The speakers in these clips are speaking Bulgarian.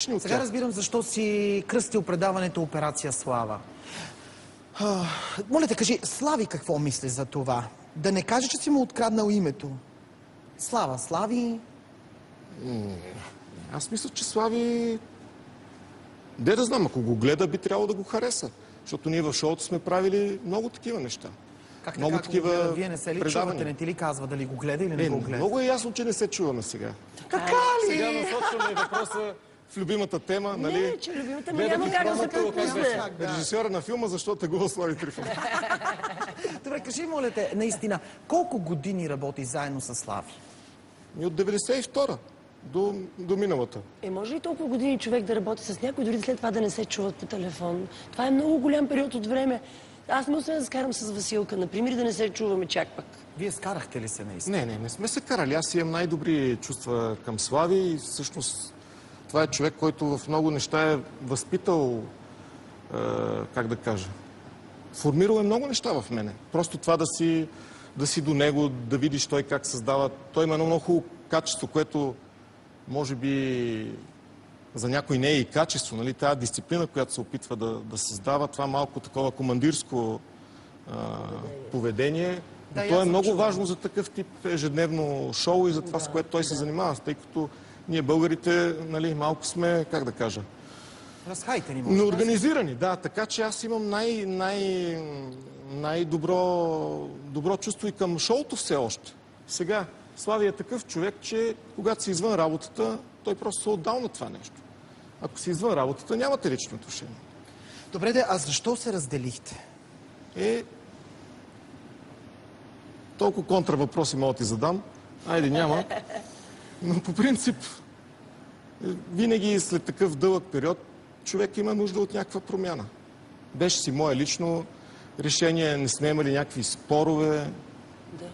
Сега разбирам защо си кръстил предаването Операция Слава. Моля те, кажи, Слави какво мисли за това? Да не каже, че си му откраднал името. Слава, Слави... Аз мисля, че Слави... Де да знам, ако го гледа, би трябвало да го хареса. Защото ние в шоуто сме правили много такива неща. Как много така, такива гледа? Вие не се ли чувате, не ти ли казва дали го гледа или не го гледа? Много е ясно, че не се чуваме сега. Така ли? Сега насочваме въпроса в любимата тема, нали? Не, че любимата ми няма как да се пропусне. Режисьора на филма, защо тегува Слави Трифонов. Добре, кажи, моля те, наистина, колко години работи заедно с Слави? От 92-та до миналата. Може ли толкова години човек да работи с някой, дори след това да не се чуват по телефон? Това е много голям период от време. Аз не успея да скарам с Василка, например, да не се чуваме чак пък. Вие скарахте ли се наистина? Не сме се карали. Аз имам най-добри чувства към Слави и всъщност това е човек, който в много неща е възпитал, как да кажа, формирал е много неща в мене. Просто това да си до него, да видиш той как създава. Той има едно много хубаво качество, което може би за някой не е и качество, нали? Тая дисциплина, която се опитва да създава, това малко такова командирско поведение. Да, то е много важно за такъв тип ежедневно шоу и за това, с което той се занимава, тъй като ние българите, нали, малко сме, как да кажа, Разхайте ни, може. неорганизирани, да, така че аз имам най-добро чувство и към шоуто все още. Сега, Слави е такъв човек, че когато си извън работата, той просто се отдал на това нещо. Ако си извън работата, нямате лично отношение. Добре, а защо се разделихте? Толкова контравъпроси мога да ти задам. Айде, няма. Но по принцип, винаги след такъв дълъг период, човек има нужда от някаква промяна. Беше си мое лично решение, не сме имали някакви спорове. Да.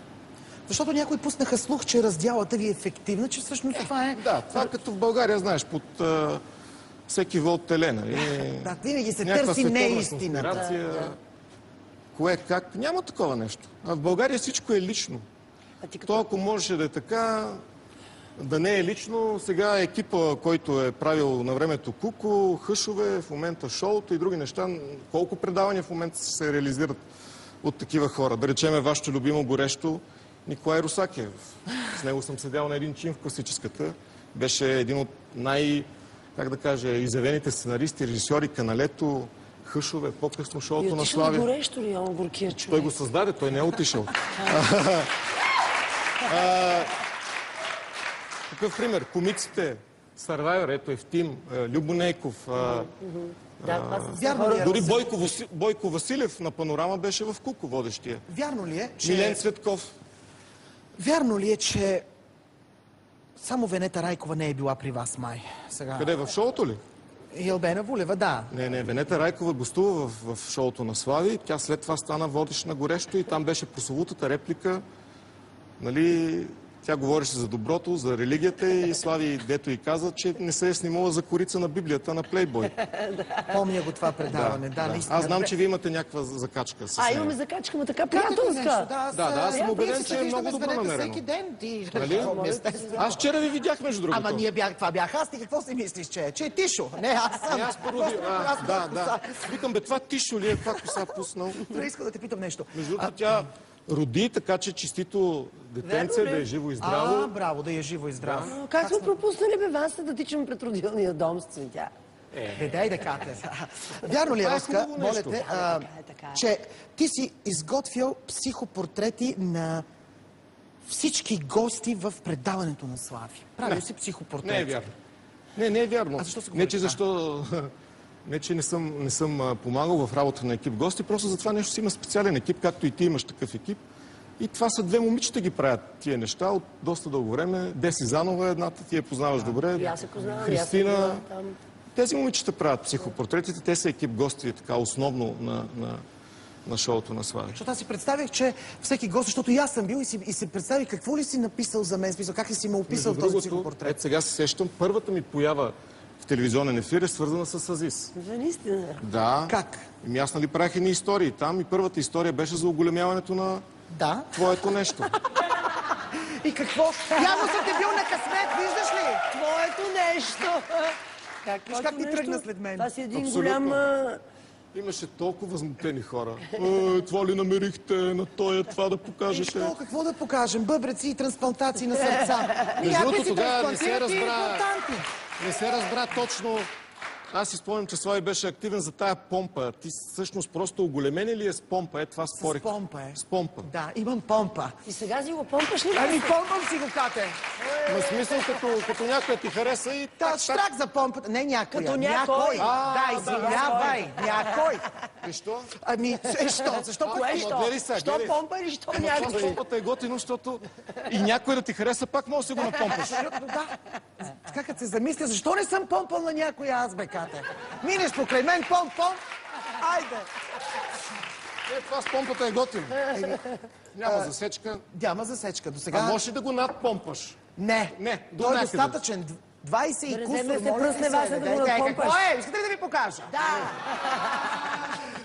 Защото някои пуснаха слух, че раздялата ви е ефективна, че всъщност това е... Да, това като в България, знаеш, под всеки вълк теле, нали? Да, винаги се търси неистината. Кое, как? Няма такова нещо. А в България всичко е лично. То, ако можеше да е така, да не е лично, сега екипа, който е правил на времето Куко, Хъшове, в момента шоуто и други неща, колко предавания в момента се реализират от такива хора. Да речеме вашето любимо горещо Николай Русакиев. С него съм седял на един чин в класическата. Беше един от как да кажа, изявените сценаристи, режисьори, Каналето, Хъшове, по-късно шоуто на Слави. Горещо ли е горкия човек? Той го създаде, той не е отишъл. Такъв пример. Комиците, Сървайвър, ето Евтим, Любо Нейков. Дори Бойко Василев на Панорама беше в Куко водещия. Вярно ли е, че... Милен Цветков. Вярно ли е, че само Венета Райкова не е била при вас, май? Сега... Къде, в шоуто ли? И Албена Вулева, да. Не, Венета Райкова гостува в шоуто на Слави. Тя след това стана водещ на Горещо и там беше прословутата реплика. Нали, тя говореше за доброто, за религията и Слави, дето и каза, че не се е снимала за корица на Библията на Плейбой. Помня го това предаване, да, наистина. Аз знам, че вие имате някаква закачка с нея. Имаме закачка, но така приятелска. Аз съм убеден, че е много добро намерено. Всеки ден ти... Аз вчера ви видях, между другото. Ама това бях аз, ти какво си мислиш, че е? Че е Тишо? Не, аз съм. Аз първо да. Викам, бе, това Тишо ли е? Това коса пуснал? Добре, искам да те питам нещо. Между другото, тя роди, така че чистито детенце, да е живо и здраво. Браво, да е живо и здраво. Как сме пропуснали, бе, вас да тичаме пред родилния дом с цветя? Дай да кате. Вярно ли е, Роска, моля те, че ти си изготвил психопортрети на всички гости в предаването на Слави? Правил си психопортрети? Не е вярно. Не е вярно. А защо се говори това? Не, че не съм помагал в работа на екип гости, просто за това нещо си има специален екип, както и ти имаш такъв екип. И това са две момичета ги правят тия неща от доста дълго време. Деси Занова едната, ти я познаваш добре. Аз се познавам. Христина. Тези момичета правят психопортретите, те са екип гости, така основно на шоуто на Слави. Защото аз си представих, че всеки гост, защото и аз съм бил и си представих какво ли си написал за мен, смисъл, как ли си ме описал този психопортрет. Ето сега се сещам, първата ми поява в телевизионен ефир е свързана с Азис. За наистина. Да. Как? Аз нали правих едни истории там и първата история беше за оголемяването на твоето нещо. И какво? Явно съм те бил на късмет, виждаш ли? Твоето нещо. Виж как ти тръгна след мен. Това си един Абсолютно. голям... Имаше толкова възмутени хора. Това ли намерихте на тоя, това да покажете? Що, какво да покажем? Бъбреци и трансплантации на сърца. Между другото, тогава не трансплантират се и разбра... имплантанти. Не се разбра точно. Аз си спомням, че Слави беше активен за тая помпа. Ти всъщност просто оголемен ли е с помпа? Това спорих. С помпа е. С помпа. Да, имам помпа. И сега си го помпаш ли? Ами помпам си го, Кате. На смисъл, като някой ти хареса и Та, штрак за помпата. Не някой. Като някой. Да, извинявай. Някой. И що? Ами, що? Защо Кое пък? що? гледай сега, Що гледай. помпа или що Това някой? помпата е готино, защото и някой да ти хареса, пак може да си го напомпаш. Да. Така като се замисля, защо не съм помпал на някой аз, бе, Кате? Минеш покрай мен, помп. Айде. Това с помпата е готино. Няма засечка. Няма засечка. До А сега... можеш ли да го надпомпаш? Не. до Той е някъде. достатъчен. 20 и Да не кусор, вземе се моля пръсне ви се, Вася да го дайте, напомпаш. Какво е? Искате ли да ви покажа? Да.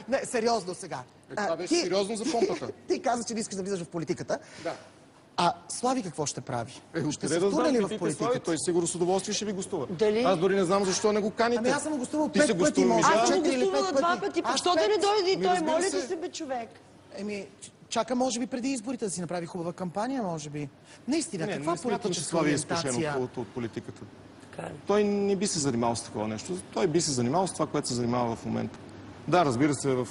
Не, сериозно сега. Това беше сериозно за помпата. Ти каза, че не искаш да влизаш в политиката. Да. А Слави какво ще прави? Ще Откъде се да втурне знам, ли в питайте Слави, политиката? той сигурно с удоволствие ще ви гостува. Дали? Аз дори не знам защо не го каните. Ами аз съм го гостувал Ти 5 се пъти, гостува, може. Аз съм 4 или 5 гостувала пъти. 2 пъти. Аз Що да не дойде и той? разбира Моля се. ти се, бе, човек. Еми, чака може би преди изборите да си направи хубава кампания, може би. Наистина, Не, каква не смятам, че политическа Слави е изкушен ориентация? от политиката. Така е. Той не би се занимавал с такова нещо. Той би се занимавал с това, което се занимава в момента. Да, разбира се, в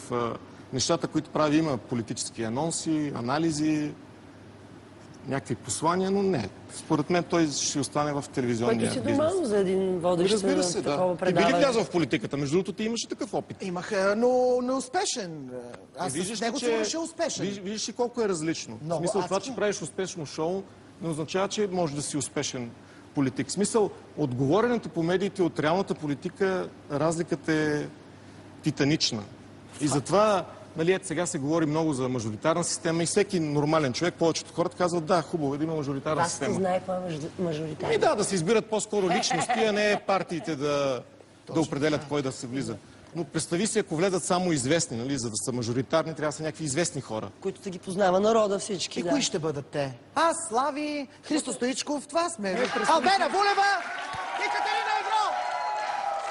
нещата, които прави, има политически анонси, анализи, някакви послания, но не. Според мен той ще остане в телевизионния Което си бизнес. нормално за един водещ Разбира на се, да. такова Ти би ли предаване. влязъл в политиката? Между другото, ти имаше такъв опит. Имах, но неуспешен. Аз с него сигурно ще е успешен. Виждаш ли колко е различно? Много В смисъл, това, адски. че правиш успешно шоу, не означава, че можеш да си успешен политик. В смисъл, от говоренето по медиите от реалната политика, разликата е титанична. И затова, нали, ето сега се говори много за мажоритарна система и всеки нормален човек, повечето хората казват, да, хубаво е да има мажоритарна Аз система. не знае какво е мажоритарно. И да се избират по-скоро личности, а не партиите да определят кой да се влиза. Но представи си, ако влезат само известни, нали, за да са мажоритарни, трябва да са някакви известни хора. Които се ги познава народа всички. И Да. кои ще бъдат те? Аз, Слави, Христо Стоичков, това сме. Албена Вулева и Катерина